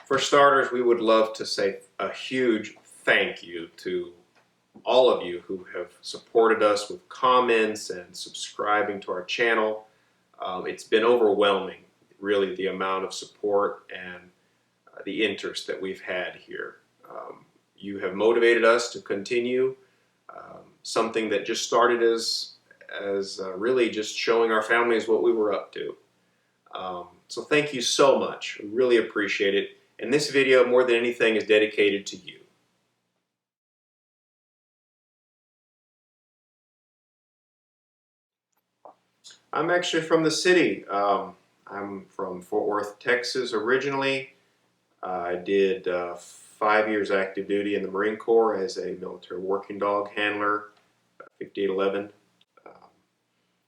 For starters, we would love to say a huge thank you to all of you who have supported us with comments and subscribing to our channel. It's been overwhelming, really, the amount of support and the interest that we've had here. You have motivated us to continue something that just started as really just showing our families what we were up to. So thank you so much. We really appreciate it. And this video, more than anything, is dedicated to you. I'm actually from the city. I'm from Fort Worth, Texas originally. I did 5 years active duty in the Marine Corps as a military working dog handler, 5811.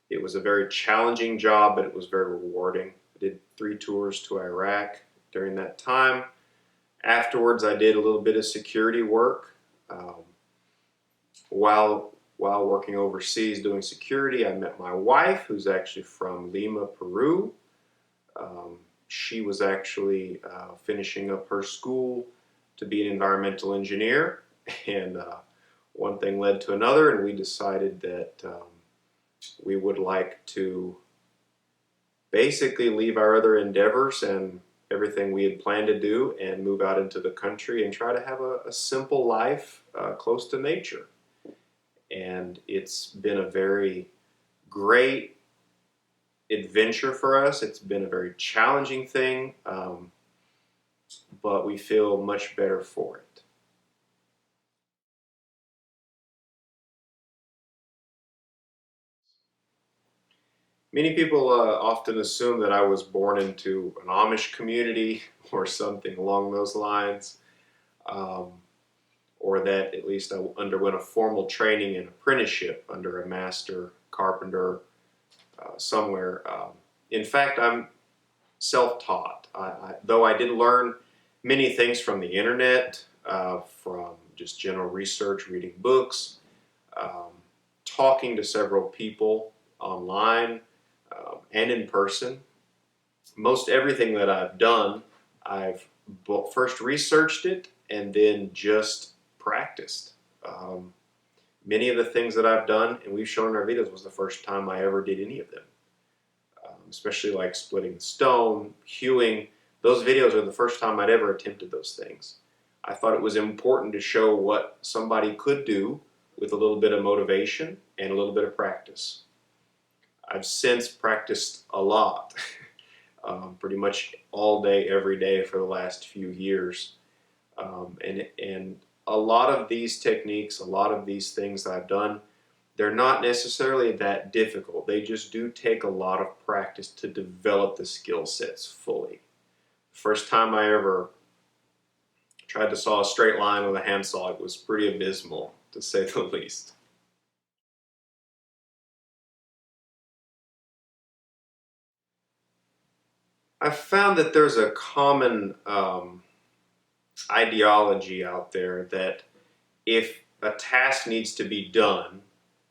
It was a very challenging job, but it was very rewarding. I did 3 tours to Iraq during that time. Afterwards, I did a little bit of security work. While working overseas doing security, I met my wife, who's actually from Lima, Peru. She was actually finishing up her school to be an environmental engineer, and one thing led to another, and we decided that we would like to basically leave our other endeavors and everything we had planned to do and move out into the country and try to have a simple life close to nature. And it's been a very great adventure for us. It's been a very challenging thing, but we feel much better for it. Many people often assume that I was born into an Amish community or something along those lines, or that at least I underwent a formal training and apprenticeship under a master carpenter somewhere. In fact, I'm self-taught. Though I did learn many things from the internet, from just general research, reading books, talking to several people online, and in person. Most everything that I've done, I've first researched it and then just practiced. Many of the things that I've done, and we've shown in our videos, was the first time I ever did any of them. Especially like splitting the stone, hewing. Those videos are the first time I'd ever attempted those things. I thought it was important to show what somebody could do with a little bit of motivation and a little bit of practice. I've since practiced a lot, pretty much all day, every day for the last few years. And a lot of these techniques, a lot of these things that I've done, they're not necessarily that difficult. They just do take a lot of practice to develop the skill sets fully. The first time I ever tried to saw a straight line with a handsaw, it was pretty abysmal, to say the least. I've found that there's a common ideology out there that if a task needs to be done,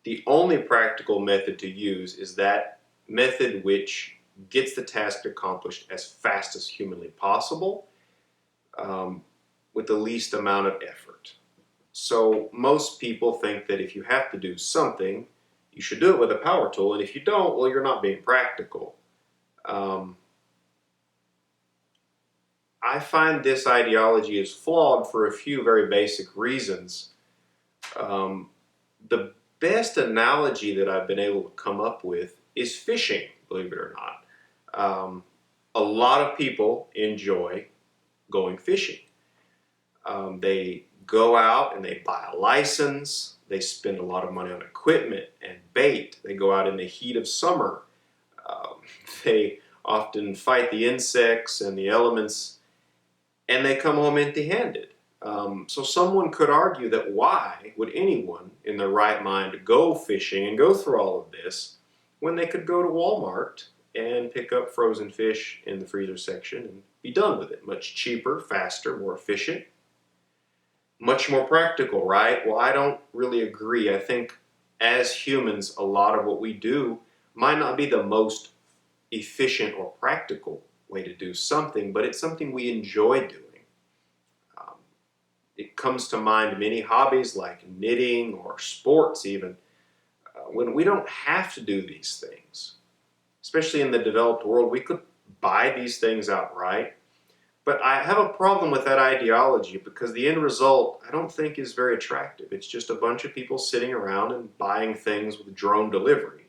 the only practical method to use is that method which gets the task accomplished as fast as humanly possible, with the least amount of effort. So most people think that if you have to do something, you should do it with a power tool, and if you don't, well, you're not being practical. I find this ideology is flawed for a few very basic reasons. The best analogy that I've been able to come up with is fishing, believe it or not. A lot of people enjoy going fishing. They go out and they buy a license. They spend a lot of money on equipment and bait. They go out in the heat of summer. They often fight the insects and the elements, and they come home empty-handed. So someone could argue that why would anyone in their right mind go fishing and go through all of this when they could go to Walmart and pick up frozen fish in the freezer section and be done with it? Much cheaper, faster, more efficient, much more practical, right? Well, I don't really agree. I think as humans, a lot of what we do might not be the most efficient or practical way to do something, but it's something we enjoy doing. it comes to mind many hobbies like knitting or sports even, when we don't have to do these things. Especially in the developed world, we could buy these things outright. But I have a problem with that ideology because the end result I don't think is very attractive. It's just a bunch of people sitting around and buying things with drone delivery.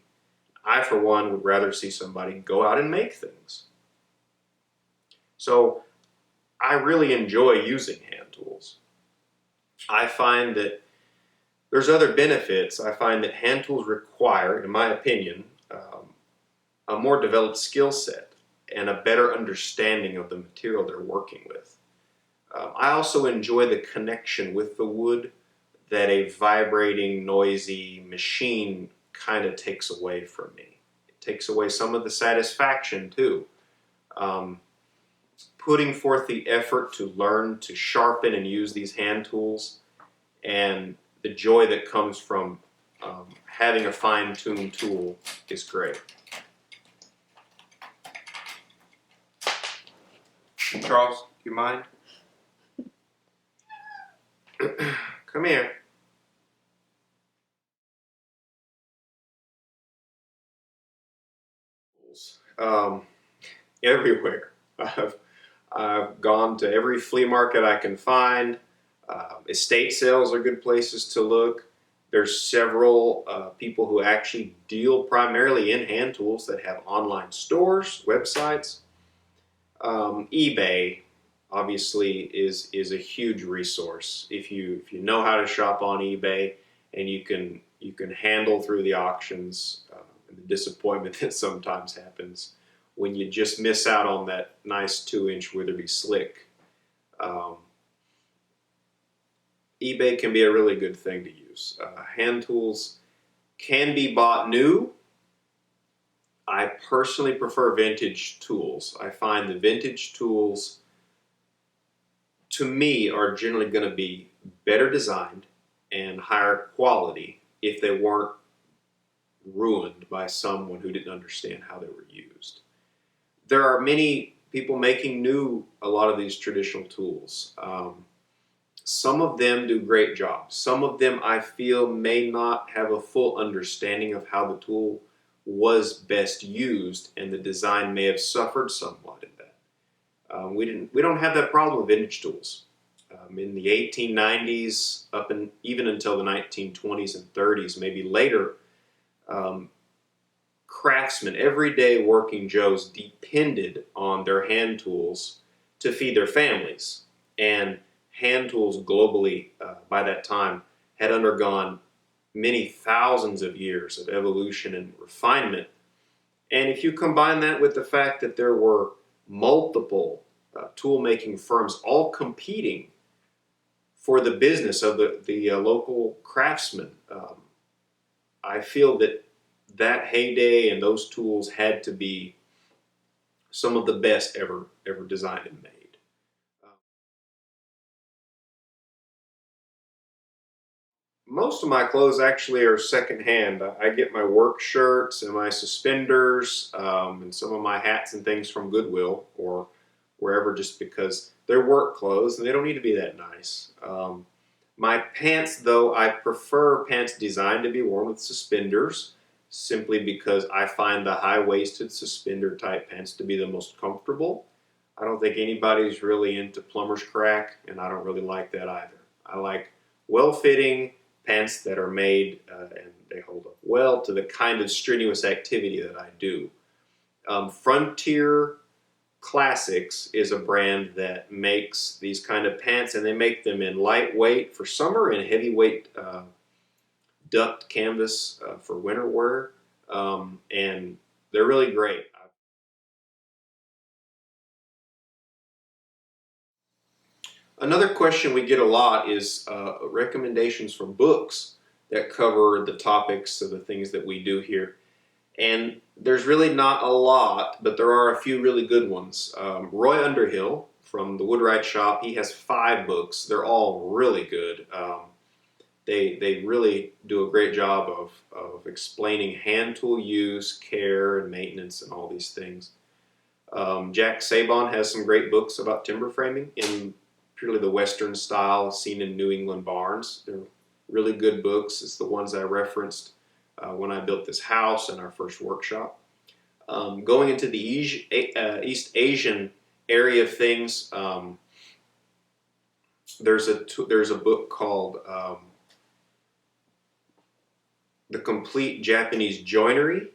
I, for one, would rather see somebody go out and make things. So I really enjoy using hand tools. I find that there's other benefits. I find that hand tools require, in my opinion, a more developed skill set and a better understanding of the material they're working with. I also enjoy the connection with the wood that a vibrating, noisy machine kind of takes away from me. It takes away some of the satisfaction too. Putting forth the effort to learn to sharpen and use these hand tools and the joy that comes from having a fine-tuned tool is great. Charles, do you mind? Come here. Everywhere. I've gone to every flea market I can find. Estate sales are good places to look. There's several people who actually deal primarily in hand tools that have online stores, websites. eBay obviously is a huge resource. If you know how to shop on eBay and you can handle through the auctions and the disappointment that sometimes happens when you just miss out on that nice 2-inch Witherby slick. eBay can be a really good thing to use. Hand tools can be bought new. I personally prefer vintage tools. I find the vintage tools, to me, are generally going to be better designed and higher quality if they weren't ruined by someone who didn't understand how they were used. There are many people making a lot of these traditional tools. Some of them do great jobs. Some of them I feel may not have a full understanding of how the tool was best used, and the design may have suffered somewhat in that. We don't have that problem with vintage tools. In the 1890s, even until the 1920s and 30s, maybe later, craftsmen, everyday working Joes, depended on their hand tools to feed their families. And hand tools globally by that time had undergone many thousands of years of evolution and refinement. And if you combine that with the fact that there were multiple tool-making firms all competing for the business of the local craftsmen, I feel that heyday and those tools had to be some of the best ever designed and made. Most of my clothes actually are secondhand. I get my work shirts and my suspenders and some of my hats and things from Goodwill or wherever, just because they're work clothes and they don't need to be that nice. My pants, though, I prefer pants designed to be worn with suspenders simply because I find the high-waisted suspender type pants to be the most comfortable. I don't think anybody's really into plumber's crack, and I don't really like that either. I like well-fitting pants that are made and they hold up well to the kind of strenuous activity that I do. Frontier Classics is a brand that makes these kind of pants, and they make them in lightweight for summer and heavyweight ducked canvas for winter wear, and they're really great. Another question we get a lot is recommendations from books that cover the topics of the things that we do here. And there's really not a lot, but there are a few really good ones. Roy Underhill from the Woodwright Shop, he has 5 books. They're all really good. They really do a great job of explaining hand tool use, care, and maintenance, and all these things. Jack Sabon has some great books about timber framing. In particularly the Western style seen in New England barns. They're really good books. It's the ones I referenced when I built this house and our first workshop. Going into the East Asian area of things, there's a book called The Complete Japanese Joinery.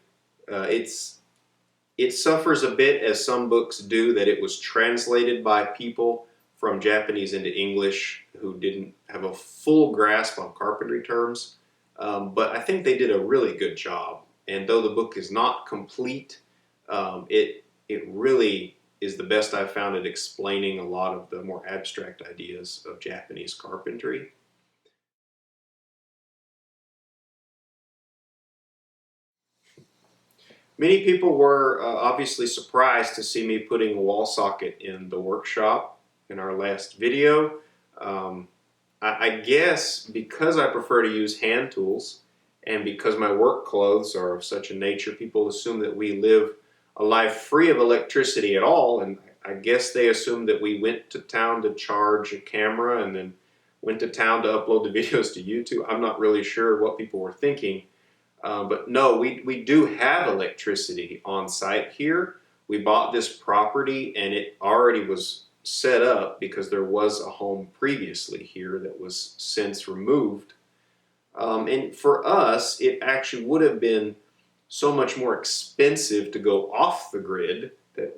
It suffers a bit, as some books do, that it was translated by people from Japanese into English who didn't have a full grasp on carpentry terms. But I think they did a really good job. And though the book is not complete, it really is the best I've found at explaining a lot of the more abstract ideas of Japanese carpentry. Many people were obviously surprised to see me putting a wall socket in the workshop in our last video. I guess because I prefer to use hand tools and because my work clothes are of such a nature, people assume that we live a life free of electricity at all, and I guess they assume that we went to town to charge a camera and then went to town to upload the videos to YouTube. I'm not really sure what people were thinking. But no, we do have electricity on site here. We bought this property and it already was set up because there was a home previously here that was since removed. And for us, it actually would have been so much more expensive to go off the grid that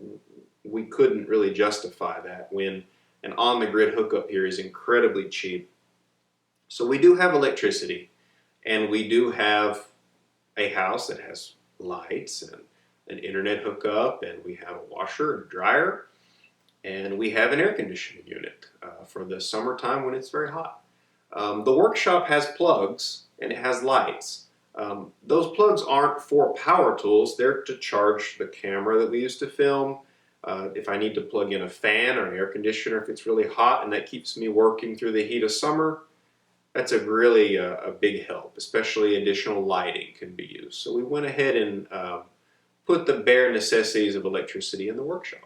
we couldn't really justify that when an on-the-grid hookup here is incredibly cheap. So we do have electricity, and we do have a house that has lights and an internet hookup, and we have a washer and dryer, and we have an air conditioning unit for the summertime when it's very hot. The workshop has plugs and it has lights. Those plugs aren't for power tools. They're to charge the camera that we use to film. If I need to plug in a fan or an air conditioner if it's really hot and that keeps me working through the heat of summer, that's really a big help. Especially additional lighting can be used. So we went ahead and put the bare necessities of electricity in the workshop.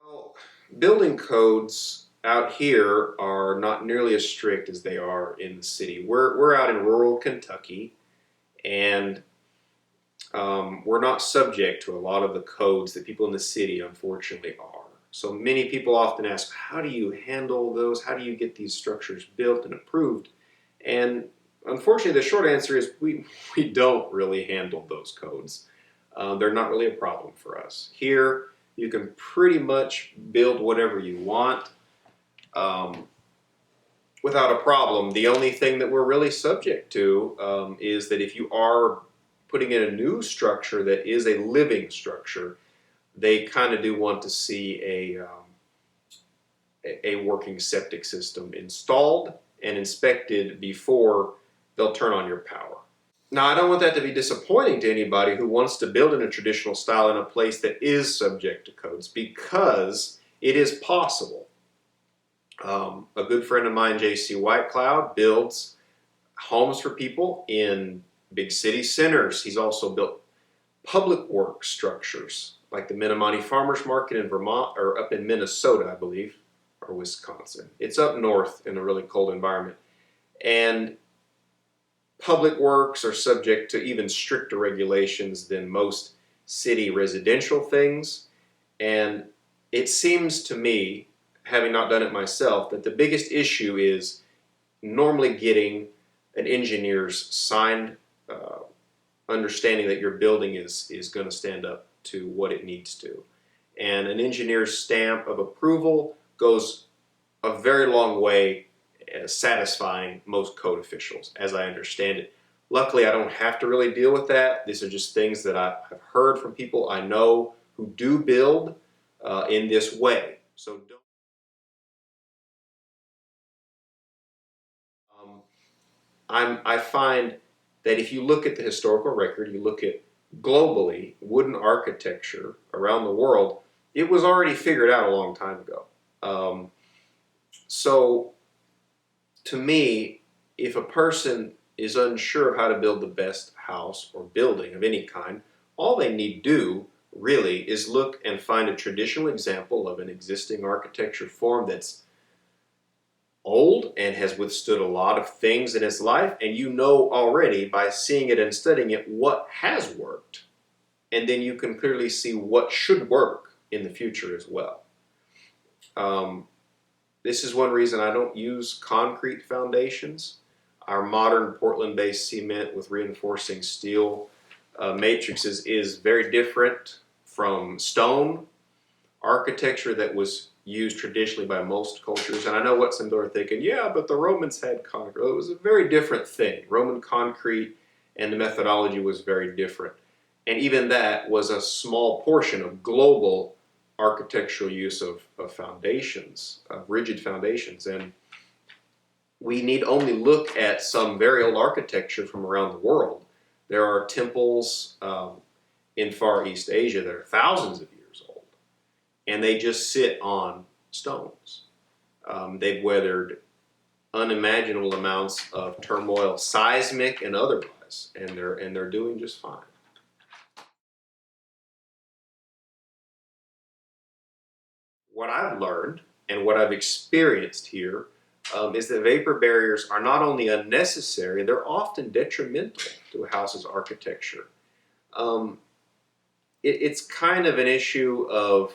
Well, building codes out here are not nearly as strict as they are in the city. We're out in rural Kentucky, and we're not subject to a lot of the codes that people in the city unfortunately are. So many people often ask, how do you handle those? How do you get these structures built and approved? And unfortunately, the short answer is we don't really handle those codes. They're not really a problem for us. Here, you can pretty much build whatever you want without a problem. The only thing that we're really subject to is that if you are putting in a new structure that is a living structure, they kind of do want to see a working septic system installed and inspected before they'll turn on your power. Now, I don't want that to be disappointing to anybody who wants to build in a traditional style in a place that is subject to codes, because it is possible. A good friend of mine, J.C. Whitecloud, builds homes for people in big city centers. He's also built public works structures like the Menominee Farmers Market in Vermont, or up in Minnesota, I believe, or Wisconsin. It's up north in a really cold environment. And public works are subject to even stricter regulations than most city residential things. And it seems to me, having not done it myself, that the biggest issue is normally getting an engineer's signed understanding that your building is going to stand up to what it needs to. And an engineer's stamp of approval goes a very long way satisfying most code officials, as I understand it. Luckily, I don't have to really deal with that. These are just things that I've heard from people I know who do build in this way. So don't. I find that if you look at the historical record, you look at globally wooden architecture around the world, it was already figured out a long time ago. So to me, if a person is unsure of how to build the best house or building of any kind, all they need to do really is look and find a traditional example of an existing architecture form that's old and has withstood a lot of things in its life, and you know already by seeing it and studying it what has worked, and then you can clearly see what should work in the future as well. This is one reason I don't use concrete foundations. Our modern Portland-based cement with reinforcing steel matrices is very different from stone architecture that was used traditionally by most cultures. And I know what some people are thinking, yeah, but the Romans had concrete. Well, it was a very different thing. Roman concrete and the methodology was very different. And even that was a small portion of global architectural use of foundations, of rigid foundations. And we need only look at some very old architecture from around the world. There are temples in Far East Asia that are thousands of years old, and they just sit on stones. They've weathered unimaginable amounts of turmoil, seismic and otherwise, and they're doing just fine. What I've learned and what I've experienced here is that vapor barriers are not only unnecessary, they're often detrimental to a house's architecture. Um, it's kind of an issue of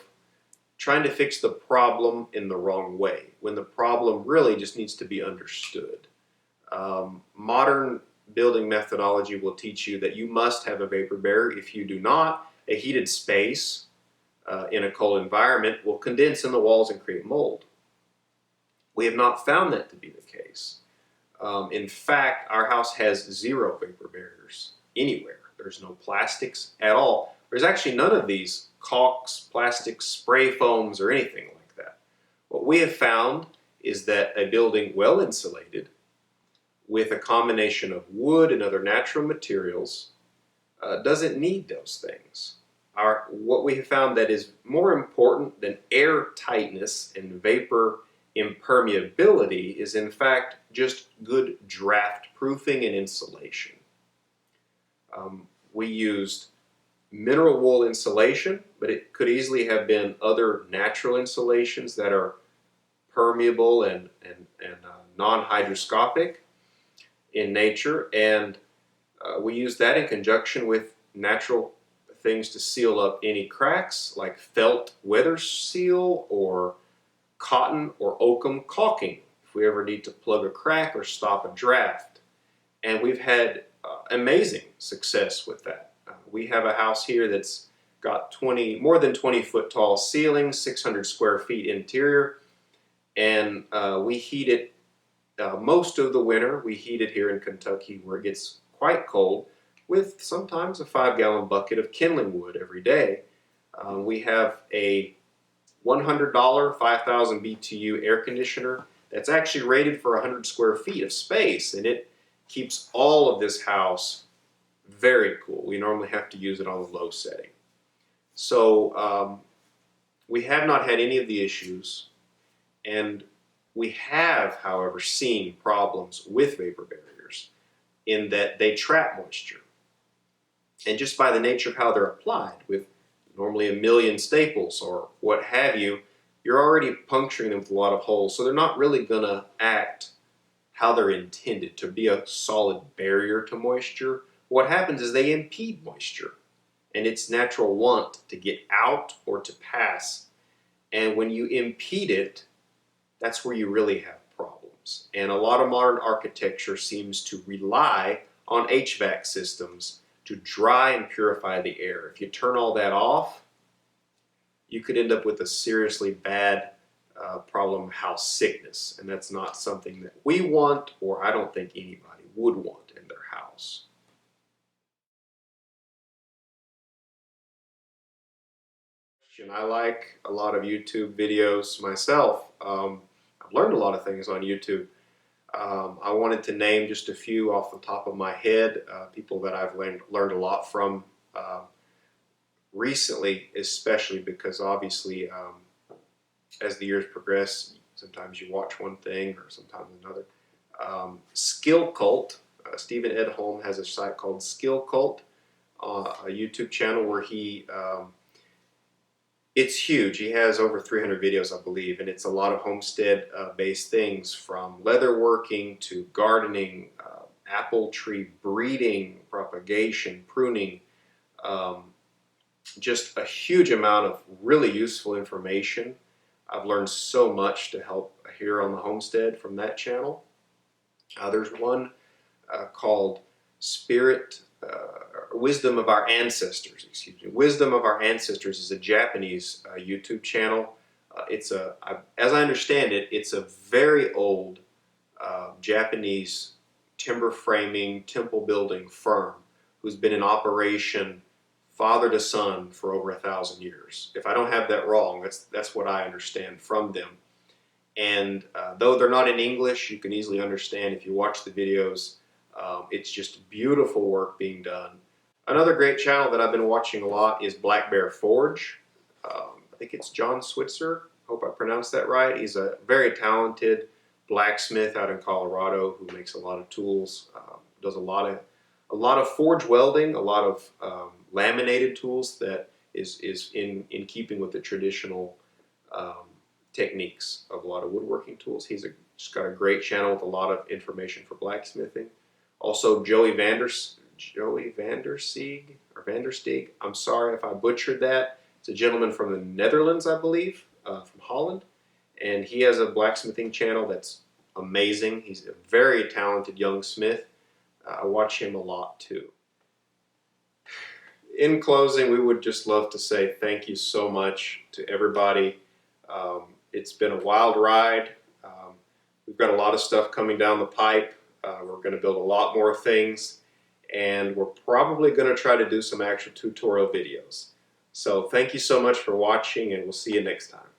trying to fix the problem in the wrong way, when the problem really just needs to be understood. Modern building methodology will teach you that you must have a vapor barrier. If you do not, a heated space in a cold environment will condense in the walls and create mold. We have not found that to be the case. In fact, our house has zero vapor barriers anywhere. There's no plastics at all. There's actually none of these caulks, plastics, spray foams, or anything like that. What we have found is that a building well insulated with a combination of wood and other natural materials doesn't need those things. What we have found that is more important than air tightness and vapor impermeability is in fact just good draft proofing and insulation. We used mineral wool insulation, but it could easily have been other natural insulations that are permeable and non-hydroscopic in nature, and we use that in conjunction with natural things to seal up any cracks, like felt weather seal or cotton or oakum caulking if we ever need to plug a crack or stop a draft. And we've had amazing success with that. We have a house here that's got more than 20 foot tall ceilings, 600 square feet interior, and we heat it most of the winter. We heat it here in Kentucky where it gets quite cold with sometimes a 5-gallon bucket of kindling wood every day. We have a $100 5,000 BTU air conditioner that's actually rated for 100 square feet of space, and it keeps all of this house very cool. We normally have to use it on the low setting. So we have not had any of the issues, and we have, however, seen problems with vapor barriers in that they trap moisture. And just by the nature of how they're applied, with normally 1 million staples or what have you, you're already puncturing them with a lot of holes, so they're not really going to act how they're intended to be a solid barrier to moisture. What happens is they impede moisture and its natural want to get out or to pass. And when you impede it, that's where you really have problems. And a lot of modern architecture seems to rely on HVAC systems to dry and purify the air. If you turn all that off, you could end up with a seriously bad problem of house sickness. And that's not something that we want, or I don't think anybody would want in their house. I like a lot of YouTube videos myself. I've learned a lot of things on YouTube. I wanted to name just a few off the top of my head, people that I've learned a lot from recently, especially because obviously as the years progress, sometimes you watch one thing or sometimes another. Skill Cult, Stephen Edholm has a site called Skill Cult, a YouTube channel where he It's huge. He has over 300 videos, I believe, and it's a lot of homestead-based things, from leatherworking to gardening, apple tree breeding, propagation, pruning, um, just a huge amount of really useful information. I've learned so much to help here on the homestead from that channel. There's one called Wisdom of Our Ancestors. Excuse me. Wisdom of Our Ancestors is a Japanese YouTube channel. As I understand it, it's a very old Japanese timber framing, temple building firm who's been in operation father to son for over 1,000 years. If I don't have that wrong, that's what I understand from them. And though they're not in English, you can easily understand if you watch the videos. It's just beautiful work being done. Another great channel that I've been watching a lot is Black Bear Forge. I think it's John Switzer. Hope I pronounced that right. He's a very talented blacksmith out in Colorado who makes a lot of tools, does a lot of forge welding, a lot of laminated tools that is in keeping with the traditional techniques of a lot of woodworking tools. He's just got a great channel with a lot of information for blacksmithing. Also, Joey Vandersteeg, I'm sorry if I butchered that. It's a gentleman from the Netherlands, I believe, from Holland. And he has a blacksmithing channel that's amazing. He's a very talented young smith. I watch him a lot too. In closing, we would just love to say thank you so much to everybody. It's been a wild ride. We've got a lot of stuff coming down the pipe. We're going to build a lot more things, and we're probably going to try to do some actual tutorial videos. So thank you so much for watching, and we'll see you next time.